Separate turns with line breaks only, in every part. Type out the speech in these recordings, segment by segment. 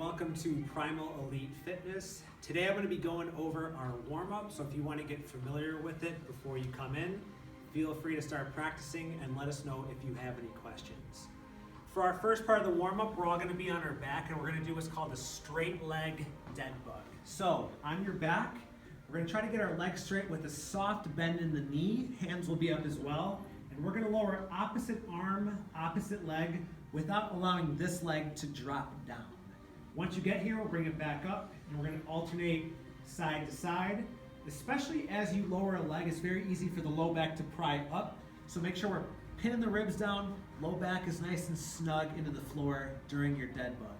welcome to Primal Elite Fitness. Today I'm going to be going over our warm-up, so if you want to get familiar with it before you come in, feel free to start practicing and let us know if you have any questions. For our first part of the warm-up, we're all going to be on our back and we're going to do what's called a straight leg dead bug. So on your back, we're going to try to get our legs straight with a soft bend in the knee. Hands will be up as well. And we're going to lower opposite arm, opposite leg without allowing this leg to drop down. Once you get here, we'll bring it back up and we're going to alternate side to side. Especially as you lower a leg, it's very easy for the low back to pry up. So make sure we're pinning the ribs down, low back is nice and snug into the floor during your dead bug.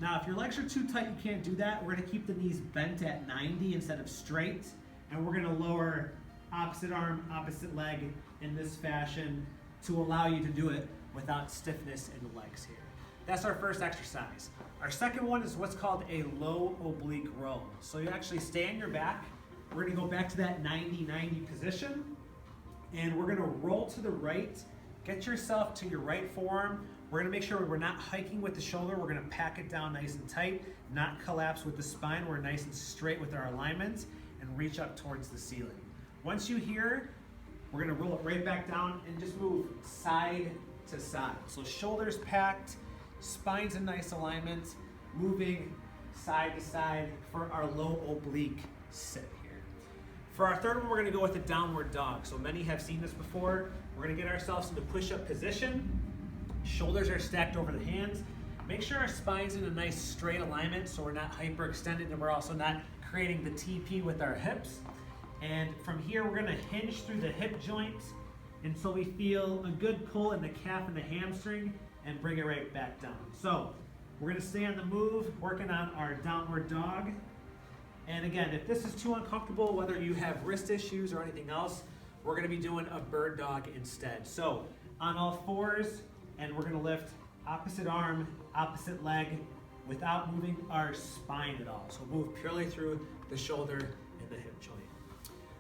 Now, if your legs are too tight, you can't do that. We're going to keep the knees bent at 90 instead of straight. And we're going to lower opposite arm, opposite leg in this fashion to allow you to do it without stiffness in the legs here. That's our first exercise. Our second one is what's called a low oblique row. So you actually stay on your back. We're going to go back to that 90-90 position. And we're going to roll to the right. Get yourself to your right forearm. We're going to make sure we're not hiking with the shoulder. We're going to pack it down nice and tight, not collapse with the spine. We're nice and straight with our alignment and reach up towards the ceiling. Once you hear, we're going to roll it right back down and just move side to side. So shoulders packed, spine's in nice alignment, moving side to side for our low oblique sit here. For our third one, we're going to go with a downward dog. So many have seen this before. We're going to get ourselves into push-up position. Shoulders are stacked over the hands. Make sure our spine's in a nice straight alignment so we're not hyperextended and we're also not creating the TP with our hips. And from here, we're going to hinge through the hip joints until we feel a good pull in the calf and the hamstring and bring it right back down. So we're going to stay on the move, working on our downward dog. And again, if this is too uncomfortable, whether you have wrist issues or anything else, we're going to be doing a bird dog instead. So on all fours, and we're going to lift opposite arm, opposite leg without moving our spine at all. So move purely through the shoulder and the hip joint.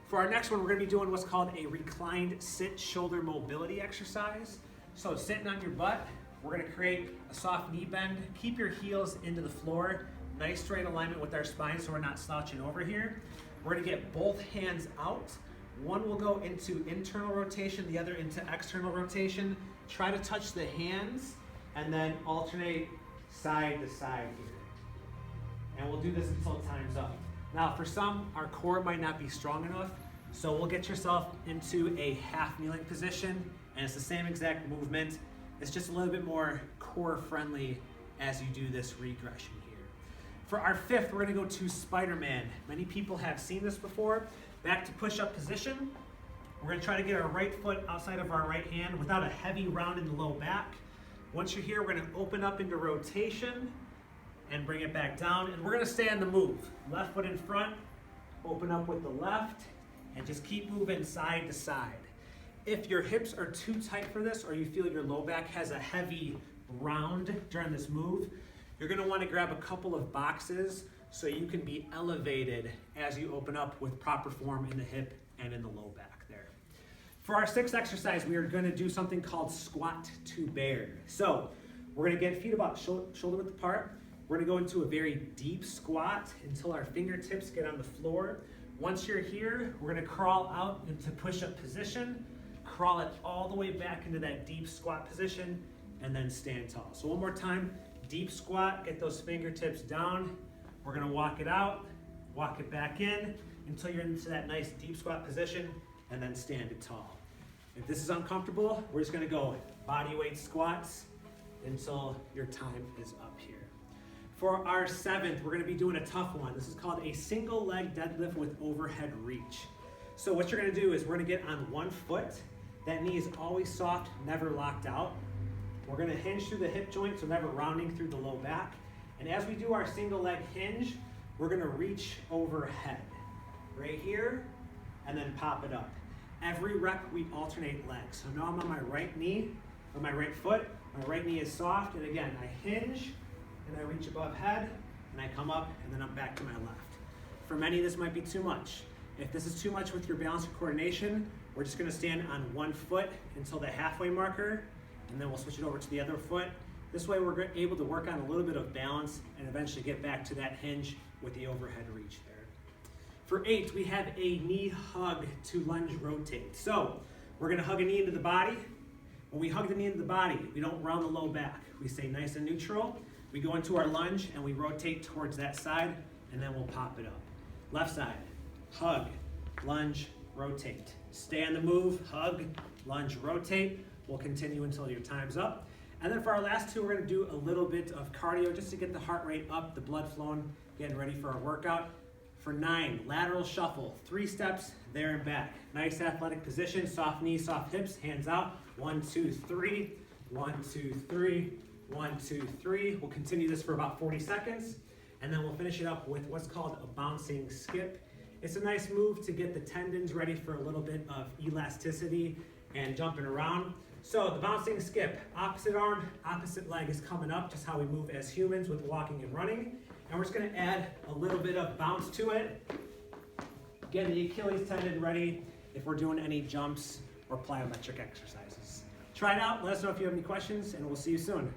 For our next one, we're going to be doing what's called a reclined sit shoulder mobility exercise. So sitting on your butt, we're going to create a soft knee bend. Keep your heels into the floor. Nice straight alignment with our spine so we're not slouching over here. We're going to get both hands out. One will go into internal rotation, the other into external rotation. Try to touch the hands and then alternate side to side here. And we'll do this until time's up. Now for some, our core might not be strong enough, so we'll get yourself into a half kneeling position, and it's the same exact movement. It's just a little bit more core friendly as you do this regression here. For our fifth, we're gonna go to Spider-Man. Many people have seen this before. Back to push-up position. We're gonna try to get our right foot outside of our right hand without a heavy round in the low back. Once you're here, we're gonna open up into rotation and bring it back down. And we're gonna stay on the move. Left foot in front, open up with the left, and just keep moving side to side. If your hips are too tight for this, or you feel your low back has a heavy round during this move, you're gonna wanna grab a couple of boxes so you can be elevated as you open up with proper form in the hip and in the low back there. For our sixth exercise, we are gonna do something called squat to bear. So we're gonna get feet about shoulder width apart. We're gonna go into a very deep squat until our fingertips get on the floor. Once you're here, we're gonna crawl out into push-up position, crawl it all the way back into that deep squat position, and then stand tall. So one more time, deep squat, get those fingertips down. We're gonna walk it out, walk it back in until you're into that nice deep squat position, and then stand it tall. If this is uncomfortable, we're just gonna go body weight squats until your time is up here. For our seventh, we're gonna be doing a tough one. This is called a single leg deadlift with overhead reach. So what you're gonna do is we're gonna get on one foot. That knee is always soft, never locked out. We're gonna hinge through the hip joint, so never rounding through the low back. And as we do our single leg hinge, we're gonna reach overhead. Right here, and then pop it up. Every rep, we alternate legs. So now I'm on my right knee, or my right foot. My right knee is soft, and again, I hinge, and I reach above head, and I come up, and then I'm back to my left. For many, this might be too much. If this is too much with your balance or coordination, we're just gonna stand on one foot until the halfway marker, and then we'll switch it over to the other foot This way we're able to work on a little bit of balance and eventually get back to that hinge with the overhead reach there. For 8, we have a knee hug to lunge rotate. So we're gonna hug a knee into the body. When we hug the knee into the body, we don't round the low back. We stay nice and neutral. We go into our lunge and we rotate towards that side, and then we'll pop it up. Left side, hug, lunge, rotate. Stay on the move, hug, lunge, rotate. We'll continue until your time's up. And then for our last 2, we're gonna do a little bit of cardio just to get the heart rate up, the blood flowing, getting ready for our workout. For 9, lateral shuffle, 3 steps there and back. Nice athletic position, soft knees, soft hips, hands out. 1, 2, 3, 1, 2, 3, 1, 2, 3. We'll continue this for about 40 seconds, and then we'll finish it up with what's called a bouncing skip. It's a nice move to get the tendons ready for a little bit of elasticity and jumping around. So the bouncing skip, opposite arm, opposite leg is coming up, just how we move as humans with walking and running. And we're just gonna add a little bit of bounce to it. Getting the Achilles tendon ready if we're doing any jumps or plyometric exercises. Try it out, let us know if you have any questions, and we'll see you soon.